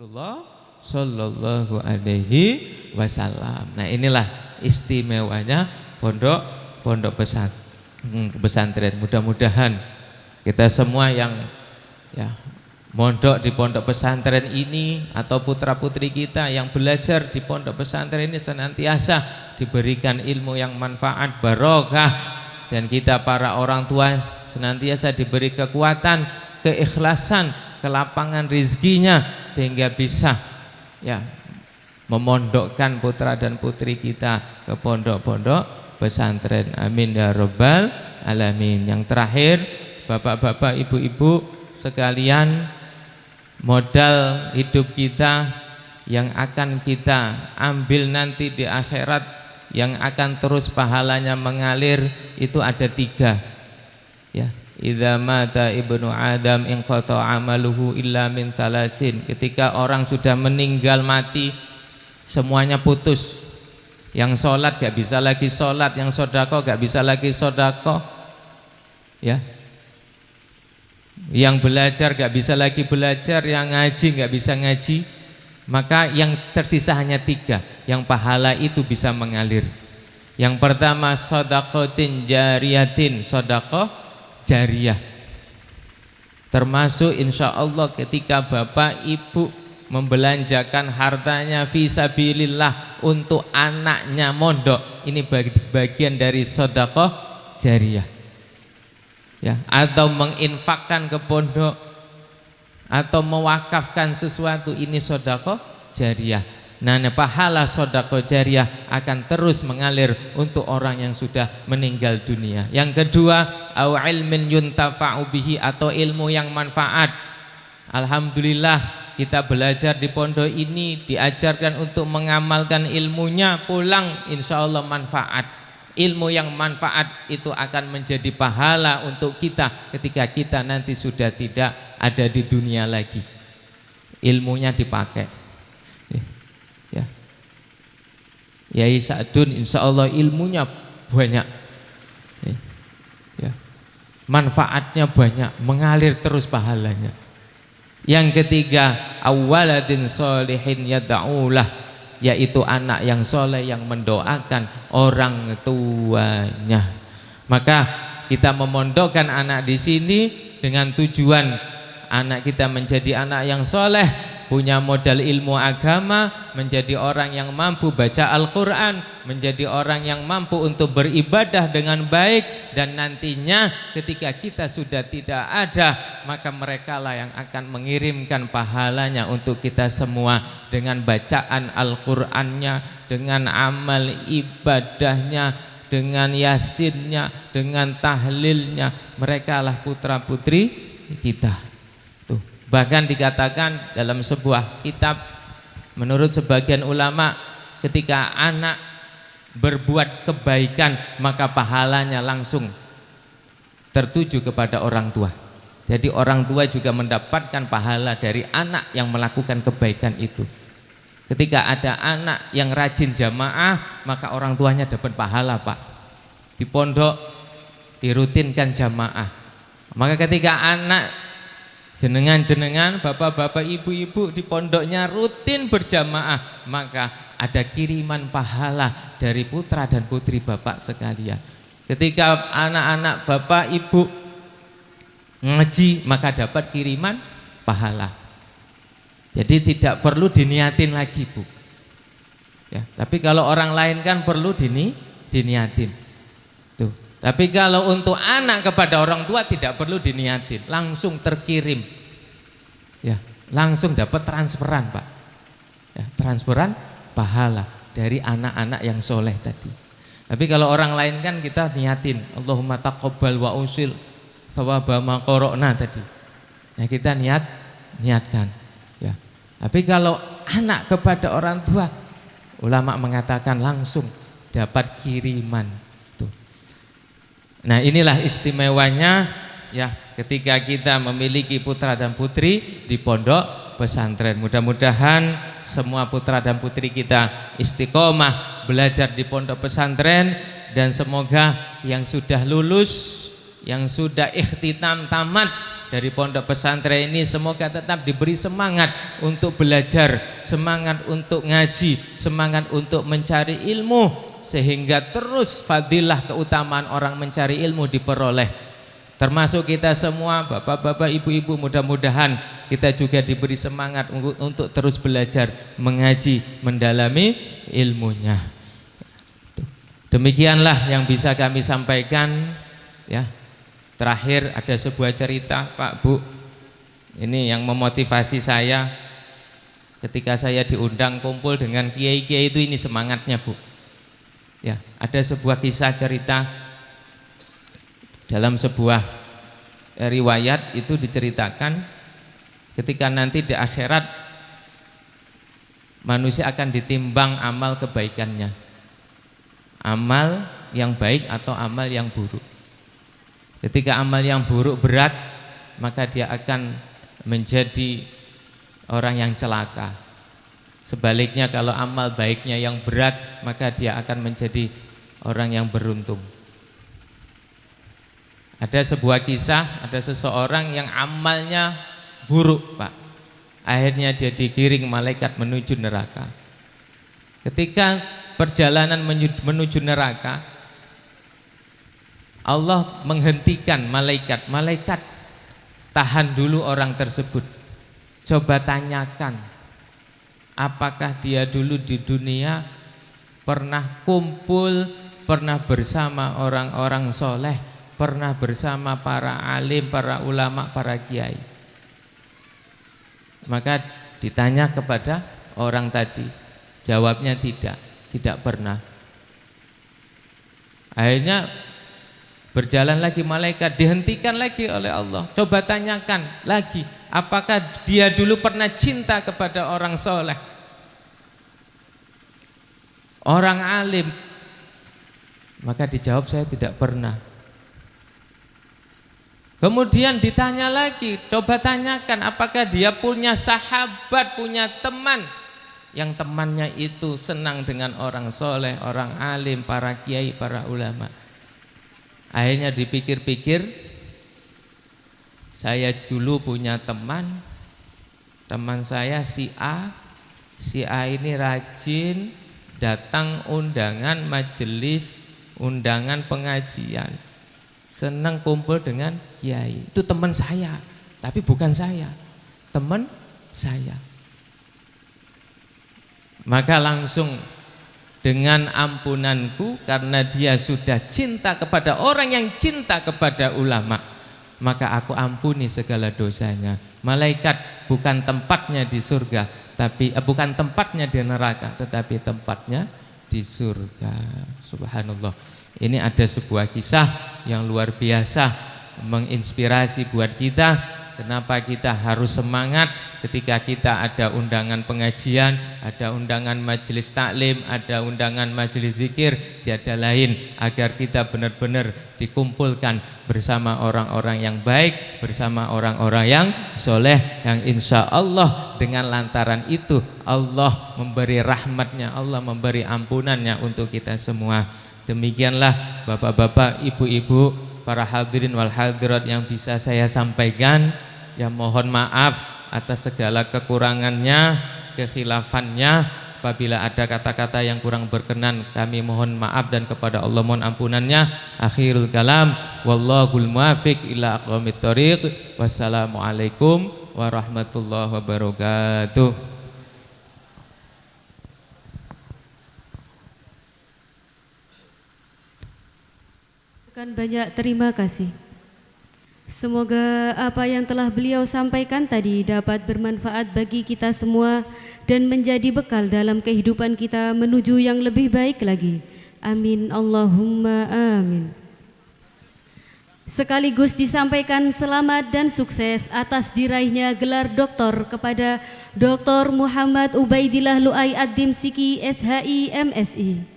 Rasulullah Sallallahu Alaihi Wasallam. Nah, inilah istimewanya pondok pesantren. Mudah-mudahan kita semua yang mondok di pondok pesantren ini atau putra-putri kita yang belajar di pondok pesantren ini senantiasa diberikan ilmu yang manfaat, barokah, dan kita para orang tua senantiasa diberi kekuatan, keikhlasan, kelapangan rizkinya sehingga bisa memondokkan putra dan putri kita ke pondok-pondok pesantren. Amin ya rabbal alamin. Yang terakhir, bapak-bapak, ibu-ibu sekalian, modal hidup kita yang akan kita ambil nanti di akhirat, yang akan terus pahalanya mengalir, itu ada 3 ya. Idza mata ibnu Adam inqata amaluhu illa min thalasin. Ketika orang sudah meninggal mati, semuanya putus. Yang sholat gak bisa lagi sholat, yang sodako gak bisa lagi sodako, ya. Yang belajar gak bisa lagi belajar, yang ngaji gak bisa ngaji. Maka yang tersisa hanya 3 yang pahala itu bisa mengalir. Yang pertama, sodakotin jariyatin, sodako jariah, termasuk insya Allah ketika bapak ibu membelanjakan hartanya fisabilillah untuk anaknya mondok, ini bagian dari sedekah jariah ya, atau menginfakkan ke pondok atau mewakafkan sesuatu, ini sedekah jariah. Nah, pahala sedekah jariah akan terus mengalir untuk orang yang sudah meninggal dunia. Yang kedua, au ilmin yuntafa'u bihi, atau ilmu yang manfaat. Alhamdulillah kita belajar di pondok ini, diajarkan untuk mengamalkan ilmunya, pulang insya Allah manfaat. Ilmu yang manfaat itu akan menjadi pahala untuk kita ketika kita nanti sudah tidak ada di dunia lagi. Ilmunya dipakai. Yai Sa'dun insya Allah ilmunya banyak, manfaatnya banyak, mengalir terus pahalanya. Yang ketiga, awaladin solihin yada'ulah, yaitu anak yang soleh yang mendoakan orang tuanya. Maka kita memondokkan anak di sini dengan tujuan anak kita menjadi anak yang soleh, punya modal ilmu agama, menjadi orang yang mampu baca Al-Quran, menjadi orang yang mampu untuk beribadah dengan baik, dan nantinya ketika kita sudah tidak ada, maka merekalah yang akan mengirimkan pahalanya untuk kita semua dengan bacaan Al-Qurannya, dengan amal ibadahnya, dengan yasinnya, dengan tahlilnya. Merekalah putra putri kita. Bahkan dikatakan dalam sebuah kitab, menurut sebagian ulama, ketika anak berbuat kebaikan maka pahalanya langsung tertuju kepada orang tua. Jadi orang tua juga mendapatkan pahala dari anak yang melakukan kebaikan itu. Ketika ada anak yang rajin jamaah, maka orang tuanya dapat pahala, Pak. Di pondok dirutinkan jamaah. Maka ketika anak jenengan, bapak-bapak, ibu-ibu di pondoknya rutin berjamaah, maka ada kiriman pahala dari putra dan putri bapak sekalian. Ketika anak-anak bapak ibu ngaji, maka dapat kiriman pahala. Jadi tidak perlu diniatin lagi, Bu. Ya, tapi kalau orang lain kan perlu diniatin. Tuh. Tapi kalau untuk anak kepada orang tua tidak perlu diniatin, langsung terkirim, ya, langsung dapat transferan, Pak, ya, transferan pahala dari anak-anak yang soleh tadi. Tapi kalau orang lain kan kita niatin, Allahumma taqabbal wa usil thawaba ma qara'na tadi. Nah kita niatkan, ya. Tapi kalau anak kepada orang tua, ulama mengatakan langsung dapat kiriman. Nah inilah istimewanya ya ketika kita memiliki putra dan putri di pondok pesantren. Mudah-mudahan semua putra dan putri kita istiqomah belajar di pondok pesantren, dan semoga yang sudah lulus, yang sudah ikhtitam tamat dari pondok pesantren ini semoga tetap diberi semangat untuk belajar, semangat untuk ngaji, semangat untuk mencari ilmu, sehingga terus fadilah keutamaan orang mencari ilmu diperoleh. Termasuk kita semua, bapak-bapak, ibu-ibu, mudah-mudahan kita juga diberi semangat untuk terus belajar, mengaji, mendalami ilmunya. Demikianlah yang bisa kami sampaikan ya. Terakhir ada sebuah cerita Pak Bu, ini yang memotivasi saya ketika saya diundang kumpul dengan kiai-kiai itu, ini semangatnya Bu ya. Ada sebuah kisah cerita dalam sebuah riwayat itu diceritakan ketika nanti di akhirat manusia akan ditimbang amal kebaikannya, amal yang baik atau amal yang buruk. Ketika amal yang buruk berat, maka dia akan menjadi orang yang celaka. Sebaliknya kalau amal baiknya yang berat, maka dia akan menjadi orang yang beruntung. Ada sebuah kisah, ada seseorang yang amalnya buruk Pak. Akhirnya dia digiring malaikat menuju neraka. Ketika perjalanan menuju neraka, Allah menghentikan malaikat. Malaikat, tahan dulu orang tersebut. Coba tanyakan, apakah dia dulu di dunia pernah kumpul, pernah bersama orang-orang soleh, pernah bersama para alim, para ulama, para kiai. Maka ditanya kepada orang tadi, jawabnya tidak pernah. Akhirnya berjalan lagi malaikat, dihentikan lagi oleh Allah. Coba tanyakan lagi, apakah dia dulu pernah cinta kepada orang soleh, orang alim? Maka dijawab, saya tidak pernah. Kemudian ditanya lagi, coba tanyakan apakah dia punya sahabat, punya teman, yang temannya itu senang dengan orang soleh, orang alim, para kiai, para ulama. Akhirnya dipikir-pikir, saya dulu punya teman saya si A ini rajin datang undangan majelis, undangan pengajian, senang kumpul dengan kiai. Itu teman saya, tapi bukan saya, teman saya. Maka langsung dengan ampunanku, karena dia sudah cinta kepada orang yang cinta kepada ulama, maka aku ampuni segala dosanya. Malaikat bukan tempatnya di surga, tapi bukan tempatnya di neraka, tetapi tempatnya di surga. Subhanallah. Ini ada sebuah kisah yang luar biasa, menginspirasi buat kita. Kenapa kita harus semangat ketika kita ada undangan pengajian, ada undangan majelis taklim, ada undangan majelis zikir, tiada lain agar kita benar-benar dikumpulkan bersama orang-orang yang baik, bersama orang-orang yang soleh, yang insya Allah dengan lantaran itu Allah memberi rahmatnya, Allah memberi ampunannya untuk kita semua. Demikianlah bapak-bapak, ibu-ibu, para hadirin wal hadirat yang bisa saya sampaikan. Ya, mohon maaf atas segala kekurangannya, kekhilafannya. Apabila ada kata-kata yang kurang berkenan, kami mohon maaf dan kepada Allah mohon ampunannya. Akhirul kalam, wallahul muwaffiq ila aqwamit thoriq. Wassalamualaikum warahmatullahi wabarakatuh. Banyak terima kasih. Semoga apa yang telah beliau sampaikan tadi dapat bermanfaat bagi kita semua dan menjadi bekal dalam kehidupan kita menuju yang lebih baik lagi. Amin Allahumma amin. Sekaligus disampaikan selamat dan sukses atas diraihnya gelar doktor kepada Dr. Muhammad Ubaidillah Lu'ai Ad-Dimsyiki SHI MSI.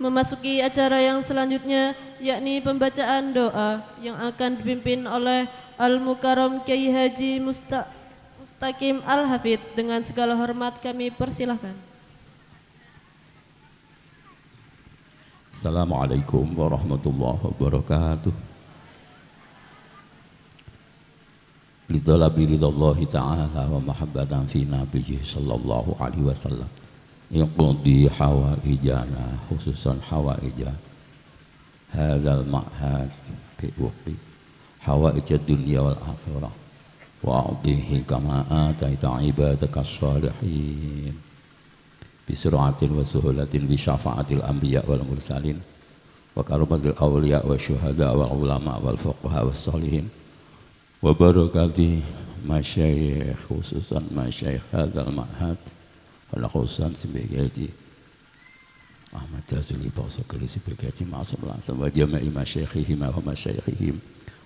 Memasuki acara yang selanjutnya, yakni pembacaan doa yang akan dipimpin oleh Al-Mukarram Kiai Haji Mustaqim Al-Hafid. Dengan segala hormat kami persilahkan. Assalamualaikum warahmatullahi wabarakatuh. Lidalabi ridallahi ta'ala wa mahabbatan fi nabiyyi sallallahu alaihi wasallam yaqdi hawaijana khususan hawaija hadzal ma'had fi waqti hawaijad dunya wal akhirah wa a'tihi kama ataita ibadaka shalihin bi sur'atin wa suhulatin bi syafa'atil anbiya wal mursalin wa karamatil awliya wa syuhada wal ulama wal fuqaha was shalihin wa barakati masyayikh khususan masyayikh hadzal ma'had wal khususan sebagai Ahmad Jazuli Pasakali sebagai ma'asum langsung wa jama'i masyayikhihim wa masyayikhihim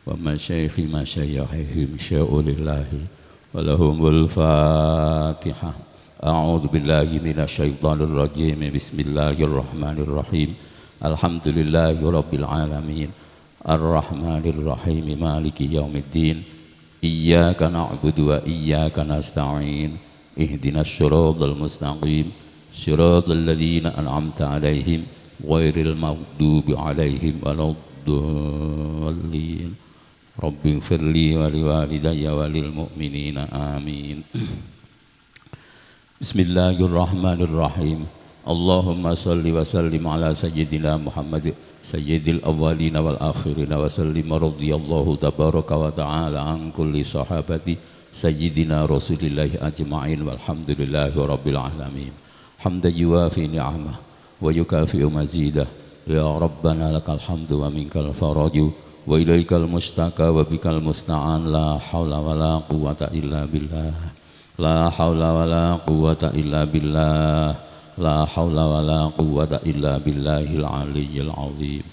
wa masyayikhi masyayikhihim sya'ulillahi wa lahumul fatihah. A'udzu billahi minasyaitonir rajim. Bismillahirrahmanirrahim. Alhamdulillahi rabbil alamin. Ar-Rahmanir Rahim Maliki Yaumiddin. Iyyaka na'budu wa iyyaka nasta'in. Ihdinas shiratal mustaqim. Shiratal ladzina an'amta 'alaihim ghairil maghdubi 'alaihim waladdallin. Rabbighfirli wa liwalidayya wa lil mu'minina amin. Bismillahirrahmanirrahim. Allahumma salli wa sallim ala sayyidina Muhammad sayyidil awwalina wal akhirina wa sallim radhiyallahu tabaraka wa ta'ala an kulli sahabati sayyidina rasulillahi ajma'in walhamdulillahi rabbil alamin. Hamdan yuwafi ni'amah wa yukafi'u mazidah. Ya Rabbana lakal hamdu wa minkal faraju wa ilaikal mustaka wa bikal musta'an. La hawla wa la quwwata illa billah. La hawla wa la quwwata illa billah. La hawla wa la quwwata illa billahil aliyyil azim.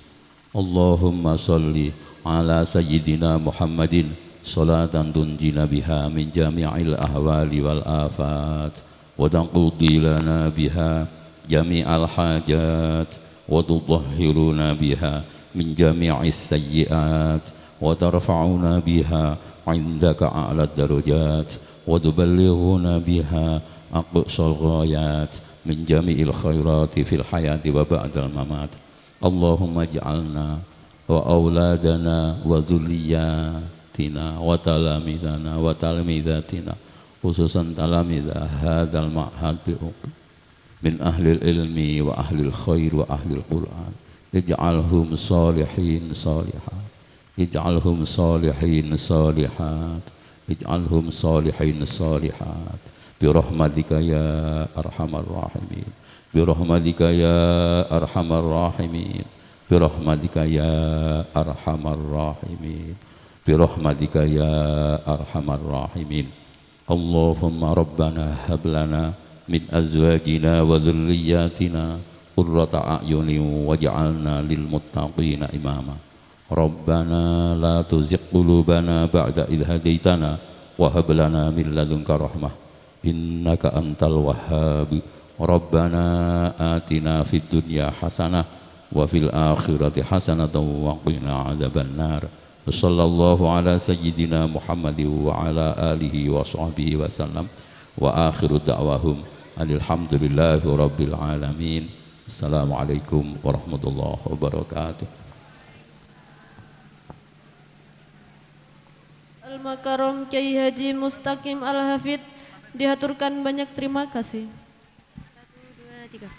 Allahumma salli ala sayyidina Muhammadin salatan tunjina biha min jami'il ahwali wal afat wa taqudi lana biha jami'al hajat wa tutahhiruna biha min jami'is sayyi'at wa tarfa'una biha 'indaka a'la darajat wa tuballighuna biha aqsal ghayat min jami'il khairati fil hayati wa ba'dal mamat. Allahumma ij'alna wa auladana wa dhurriyyatina wa talamidana wa talamidatina khususan talamidah hadzal ma'had min ahlil ilmi wa ahlil khair wa ahlil Qur'an. Ij'alhum salihin salihat. Ij'alhum salihin salihat. Ij'alhum salihin salihat. Birahmatika ya arhamar rahimin. Birahmatika ya arhamar rahimin. Birahmatika ya arhamar rahimin. Birahmatika ya arhamar rahimin. Allahumma rabbana hab lana min azwajina wa dhurriyyatina qurrata a'yunin waj'alna lil muttaqina imama. Rabbana la tuzigh qulubana ba'da idh hadaitana wa hab lana min ladunka rahmah innaka antal wahhab. Rabbana atina fid dunya hasanah wa fil akhirati hasanatan wa qina adzabannar. Sallallahu ala sayyidina Muhammadin wa ala alihi wa sahbihi wa sallam. Wa akhiru da'wahum alhamdulillahi rabbil alamin. Assalamualaikum warahmatullahi wabarakatuh. Al-Makarom Kiai Haji Mustaqim Al-Hafid dihaturkan banyak terima kasih. 1, 2, 3.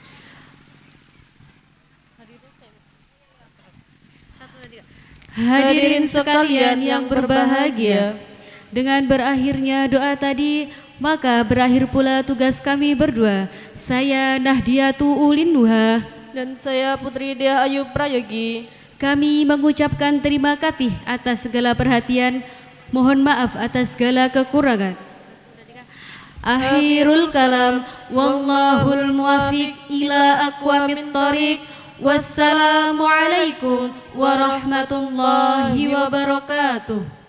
Hadirin sekalian yang berbahagia, dengan berakhirnya doa tadi, maka berakhir pula tugas kami berdua. Saya Nahdiatu Ulin Nuha Dan saya Putri Diah Ayu Prayogi. Kami mengucapkan terima kasih atas segala perhatian. Mohon maaf atas segala kekurangan. Akhirul kalam, wallahul muwafiq ila aqwamit thoriq. Wassalamualaikum warahmatullahi wabarakatuh.